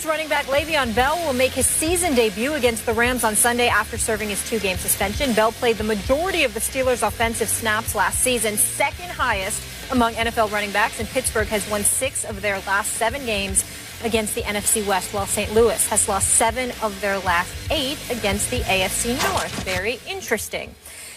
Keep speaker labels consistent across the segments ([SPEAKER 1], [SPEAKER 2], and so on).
[SPEAKER 1] running back Le'Veon Bell will make his season debut against the Rams on Sunday after serving his 2-game suspension. Bell played the majority of the Steelers' offensive snaps last season, second highest among NFL running backs, and Pittsburgh has won 6 of their last 7 games against the NFC West, while St. Louis has lost 7 of their last 8 against the AFC North. Very interesting.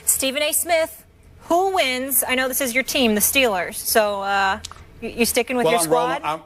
[SPEAKER 1] Stephen A. Smith, who wins? I know this is your team, the Steelers, so you sticking with your squad?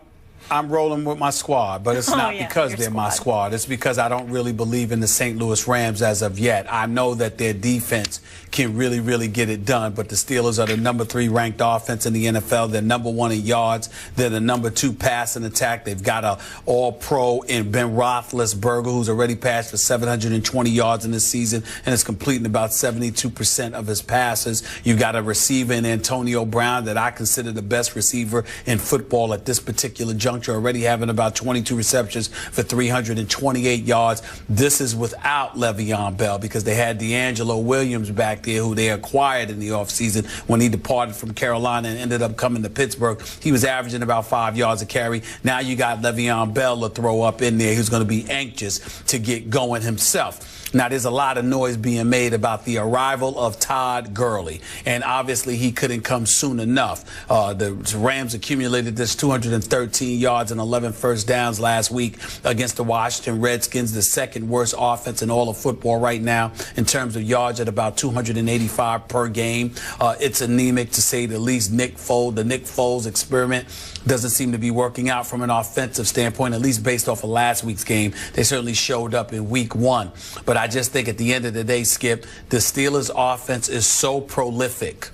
[SPEAKER 2] I'm rolling with my squad, but it's not because they're my squad. It's because I don't really believe in the St. Louis Rams as of yet. I know that their defense can really, really get it done, but the Steelers are the number 3 ranked offense in the NFL. They're number 1 in yards. They're the number 2 passing attack. They've got a all-pro in Ben Roethlisberger, who's already passed for 720 yards in this season and is completing about 72% of his passes. You've got a receiver in Antonio Brown that I consider the best receiver in football at this particular juncture, already having about 22 receptions for 328 yards. This is without Le'Veon Bell because they had D'Angelo Williams back there, who they acquired in the offseason when he departed from Carolina and ended up coming to Pittsburgh. He was averaging about 5 yards a carry. Now you got Le'Veon Bell to throw up in there, who's going to be anxious to get going himself. Now, there's a lot of noise being made about the arrival of Todd Gurley, and obviously he couldn't come soon enough. The Rams accumulated this 213 yards and 11 first downs last week against the Washington Redskins, the second worst offense in all of football right now in terms of yards at about 285 per game. It's anemic, to say the least. The Nick Foles experiment doesn't seem to be working out from an offensive standpoint, at least based off of last week's game. They certainly showed up in week 1. But I just think at the end of the day, Skip, the Steelers' offense is so prolific,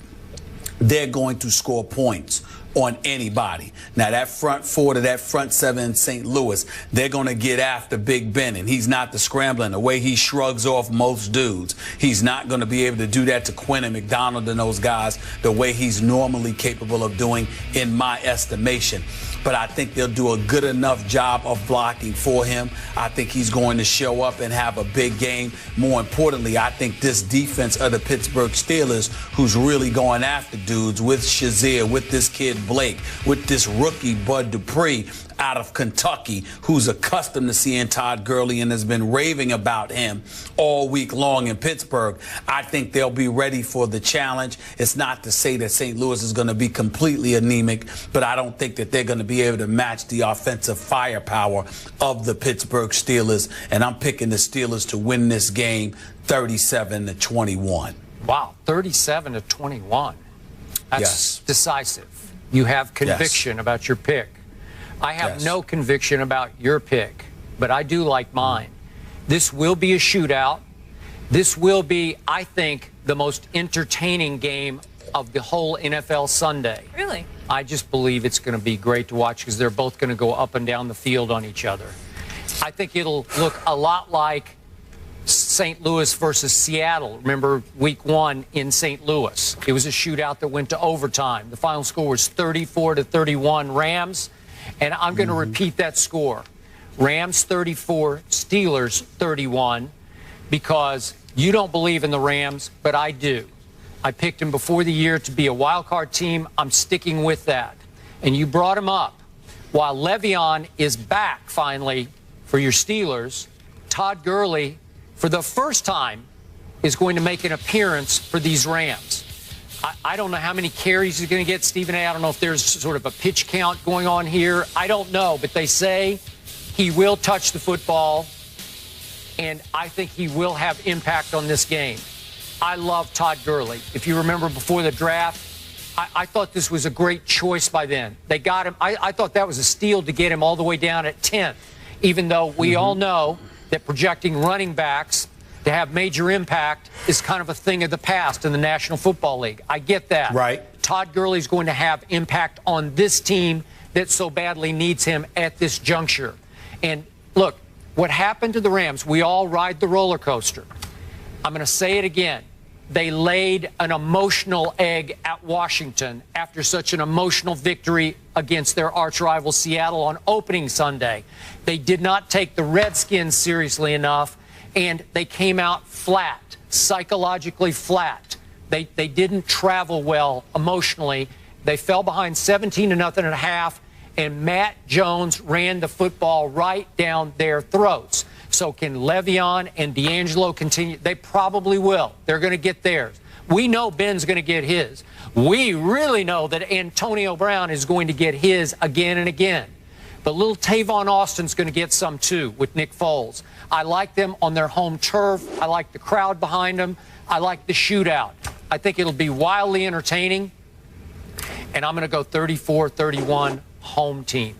[SPEAKER 2] they're going to score points on anybody. Now, that front 4 to that front 7 in St. Louis, they're going to get after Big Ben, and he's not the scrambling. The way he shrugs off most dudes, he's not going to be able to do that to Quinn and McDonald and those guys the way he's normally capable of doing, in my estimation. But I think they'll do a good enough job of blocking for him. I think he's going to show up and have a big game. More importantly, I think this defense of the Pittsburgh Steelers, who's really going after dudes with Shazier, with this kid Blake, with this rookie Bud Dupree out of Kentucky, who's accustomed to seeing Todd Gurley and has been raving about him all week long in Pittsburgh. I think they'll be ready for the challenge. It's not to say that St. Louis is going to be completely anemic, but I don't think that they're going to be able to match the offensive firepower of the Pittsburgh Steelers. And I'm picking the Steelers to win this game 37-21.
[SPEAKER 3] Wow, 37-21. That's decisive. You have conviction about your pick. I have no conviction about your pick, but I do like mine. This will be a shootout. This will be, I think, the most entertaining game of the whole NFL Sunday.
[SPEAKER 1] Really?
[SPEAKER 3] I just believe it's going to be great to watch because they're both going to go up and down the field on each other. I think it'll look a lot like St. Louis versus Seattle. Remember week 1 in St. Louis? It was a shootout that went to overtime. The final score was 34-31 Rams. And I'm going to repeat that score. Rams 34, Steelers 31, because you don't believe in the Rams, but I do. I picked them before the year to be a wild card team. I'm sticking with that. And you brought him up. While Le'Veon is back finally for your Steelers, Todd Gurley, for the first time, is going to make an appearance for these Rams. I don't know how many carries he's going to get, Stephen A. I don't know if there's sort of a pitch count going on here. I don't know, but they say he will touch the football, and I think he will have impact on this game. I love Todd Gurley. If you remember before the draft, I thought this was a great choice by then. They got him. I thought that was a steal to get him all the way down at 10th, even though we all know that projecting running backs to have major impact is kind of a thing of the past in the National Football League. I get that.
[SPEAKER 2] Right.
[SPEAKER 3] Todd Gurley's going to have impact on this team that so badly needs him at this juncture. And look, what happened to the Rams, we all ride the roller coaster. I'm going to say it again. They laid an emotional egg at Washington after such an emotional victory against their arch rival Seattle on opening Sunday. They did not take the Redskins seriously enough, and they came out flat, psychologically flat. They didn't travel well emotionally. They fell behind 17-0 at half, and Matt Jones ran the football right down their throats. So can Le'Veon and D'Angelo continue? They probably will. They're going to get theirs. We know Ben's going to get his. We really know that Antonio Brown is going to get his again and again. But little Tavon Austin's going to get some too with Nick Foles. I like them on their home turf. I like the crowd behind them. I like the shootout. I think it'll be wildly entertaining. And I'm going to go 34-31 home team.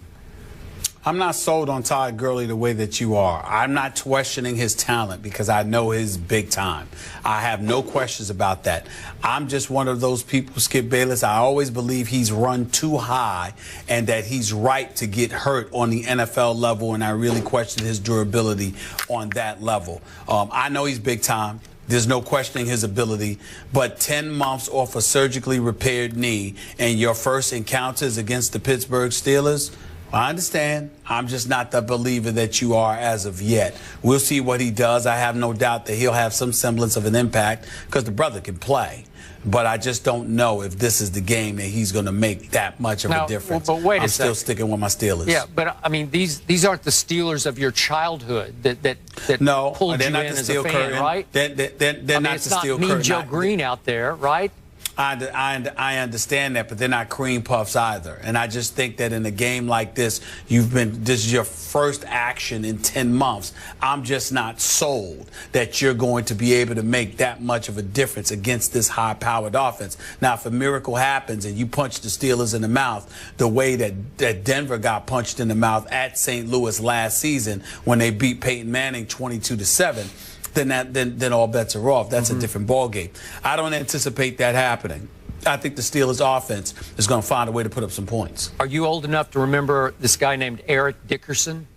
[SPEAKER 2] I'm not sold on Todd Gurley the way that you are. I'm not questioning his talent because I know his big time. I have no questions about that. I'm just one of those people, Skip Bayless. I always believe he's run too high and that he's right to get hurt on the NFL level, and I really question his durability on that level. I know he's big time. There's no questioning his ability, but 10 months off a surgically repaired knee and your first encounters against the Pittsburgh Steelers, I understand. I'm just not the believer that you are as of yet. We'll see what he does. I have no doubt that he'll have some semblance of an impact because the brother can play. But I just don't know if this is the game that he's going to make that much of a difference.
[SPEAKER 3] But wait a second.
[SPEAKER 2] I'm still sticking with my Steelers.
[SPEAKER 3] Yeah, but I mean, these aren't the Steelers of your childhood that
[SPEAKER 2] no,
[SPEAKER 3] pulled
[SPEAKER 2] they're
[SPEAKER 3] you
[SPEAKER 2] not
[SPEAKER 3] in
[SPEAKER 2] the
[SPEAKER 3] as
[SPEAKER 2] steel
[SPEAKER 3] a fan,
[SPEAKER 2] curtain.
[SPEAKER 3] right?
[SPEAKER 2] They're not the steel curtain.
[SPEAKER 3] Mean Joe Green out there, right?
[SPEAKER 2] I understand that, but they're not cream puffs either. And I just think that in a game like this, this is your first action in 10 months. I'm just not sold that you're going to be able to make that much of a difference against this high-powered offense. Now, if a miracle happens and you punch the Steelers in the mouth the way that Denver got punched in the mouth at St. Louis last season when they beat Peyton Manning 22-7, then all bets are off. That's a different ballgame. I don't anticipate that happening. I think the Steelers' offense is going to find a way to put up some points.
[SPEAKER 3] Are you old enough to remember this guy named Eric Dickerson?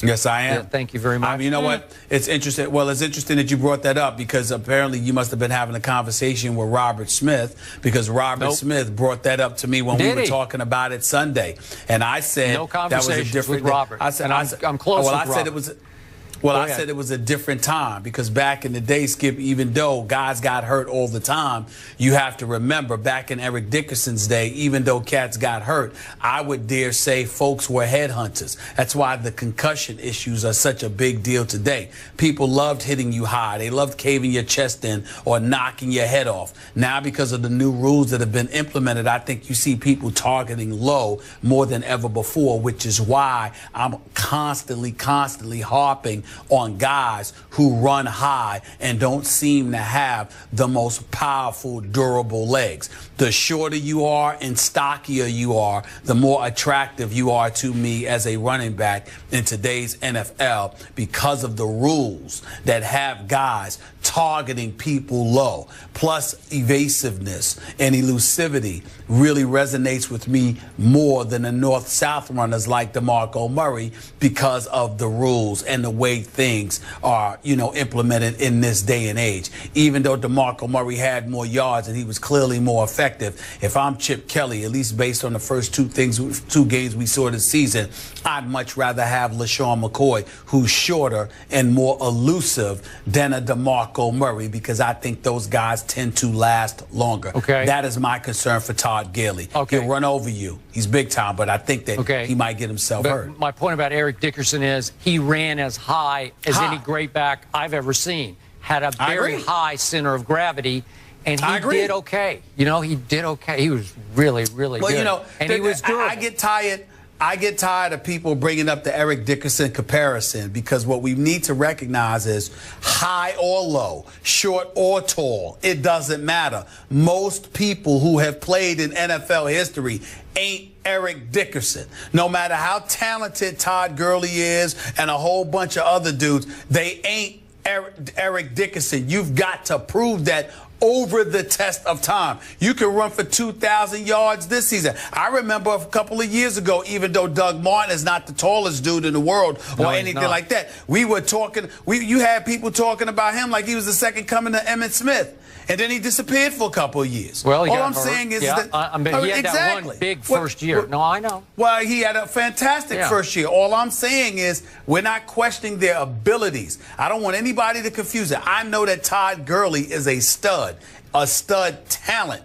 [SPEAKER 2] Yes, I am.
[SPEAKER 3] Yeah, thank you very much.
[SPEAKER 2] You know what? It's interesting. Well, it's interesting that you brought that up because apparently you must have been having a conversation with Robert Smith because Robert Smith brought that up to me when we were talking about it Sunday, and I said
[SPEAKER 3] no
[SPEAKER 2] that was a different.
[SPEAKER 3] With Robert.
[SPEAKER 2] I said
[SPEAKER 3] I'm close.
[SPEAKER 2] Well,
[SPEAKER 3] with
[SPEAKER 2] I said
[SPEAKER 3] Robert.
[SPEAKER 2] it was. Well, I said it was a different time because back in the day, Skip, even though guys got hurt all the time, you have to remember back in Eric Dickerson's day, even though cats got hurt, I would dare say folks were headhunters. That's why the concussion issues are such a big deal today. People loved hitting you high. They loved caving your chest in or knocking your head off. Now, because of the new rules that have been implemented, I think you see people targeting low more than ever before, which is why I'm constantly harping on guys who run high and don't seem to have the most powerful, durable legs. The shorter you are and stockier you are, the more attractive you are to me as a running back in today's NFL because of the rules that have guys targeting people low. Plus, evasiveness and elusivity really resonates with me more than the north-south runners like DeMarco Murray because of the rules and the way things are, implemented in this day and age. Even though DeMarco Murray had more yards and he was clearly more effective, if I'm Chip Kelly, at least based on the first two games we saw this season, I'd much rather have LaShawn McCoy, who's shorter and more elusive than a DeMarco Murray, because I think those guys tend to last longer.
[SPEAKER 3] Okay.
[SPEAKER 2] That is my concern for Todd Gurley.
[SPEAKER 3] Okay.
[SPEAKER 2] He'll run over you. He's big time, but I think that he might get himself hurt.
[SPEAKER 3] My point about Eric Dickerson is he ran as high as any great back I've ever seen. Had a very high center of gravity, and he did okay. He did okay. He was really, really good. And he was durable.
[SPEAKER 2] I get tired of people bringing up the Eric Dickerson comparison because what we need to recognize is high or low, short or tall, it doesn't matter. Most people who have played in NFL history ain't Eric Dickerson. No matter how talented Todd Gurley is and a whole bunch of other dudes, they ain't Eric Dickerson. You've got to prove that over the test of time. You can run for 2,000 yards this season. I remember a couple of years ago, even though Doug Martin is not the tallest dude in the world or anything like that, we were talking, you had people talking about him like he was the second coming to Emmitt Smith. And then he disappeared for a couple of years.
[SPEAKER 3] Well, he
[SPEAKER 2] all
[SPEAKER 3] got
[SPEAKER 2] I'm
[SPEAKER 3] hurt.
[SPEAKER 2] saying is
[SPEAKER 3] he had that one big first year. No, I know.
[SPEAKER 2] Well, he had a fantastic first year. All I'm saying is we're not questioning their abilities. I don't want anybody to confuse it. I know that Todd Gurley is a stud talent.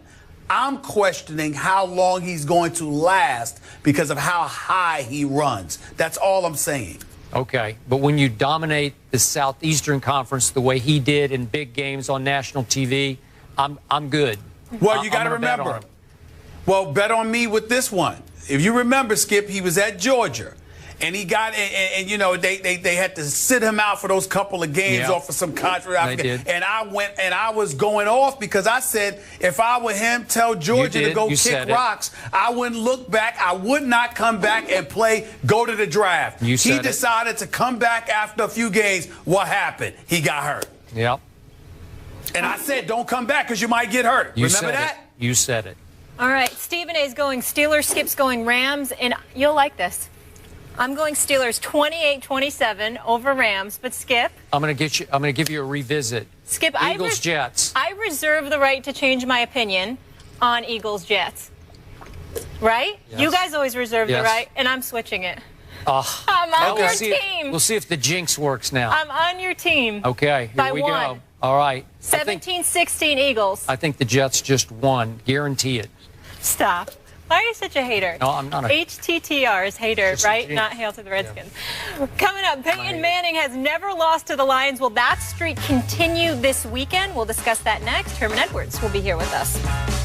[SPEAKER 2] I'm questioning how long he's going to last because of how high he runs. That's all I'm saying.
[SPEAKER 3] Okay, but when you dominate the Southeastern Conference the way he did in big games on national TV, I'm good.
[SPEAKER 2] Well, you got to remember. Well, bet on me with this one. If you remember, Skip, he was at Georgia. And he got, and you know, they had to sit him out for those couple of games off for some contract. And I went, and I was going off because I said, if I were him, tell Georgia to go kick rocks. I wouldn't look back. I would not come back and go to the draft. He decided to come back after a few games. What happened? He got hurt.
[SPEAKER 3] Yep.
[SPEAKER 2] And I said, don't come back because you might get hurt. Remember that?
[SPEAKER 3] You said it.
[SPEAKER 1] All right. Stephen A's going Steelers. Skip's going Rams. And you'll like this. I'm going Steelers 28-27 over Rams, but Skip,
[SPEAKER 3] I'm going to give you a revisit.
[SPEAKER 1] Skip,
[SPEAKER 3] Eagles Jets.
[SPEAKER 1] I reserve the right to change my opinion on Eagles Jets. Right?
[SPEAKER 3] Yes.
[SPEAKER 1] You guys always reserve the right, and I'm switching it. I'm on your team.
[SPEAKER 3] We'll see if the jinx works now.
[SPEAKER 1] I'm on your team.
[SPEAKER 3] Okay, here we go. All right.
[SPEAKER 1] 17-16 Eagles.
[SPEAKER 3] I think the Jets just won. Guarantee it.
[SPEAKER 1] Stop. Why are you such a hater?
[SPEAKER 3] No, I'm not a
[SPEAKER 1] HTTR is hater, right? Not hail to the Redskins. Yeah. Coming up, Peyton Manning has never lost to the Lions. Will that streak continue this weekend? We'll discuss that next. Herman Edwards will be here with us.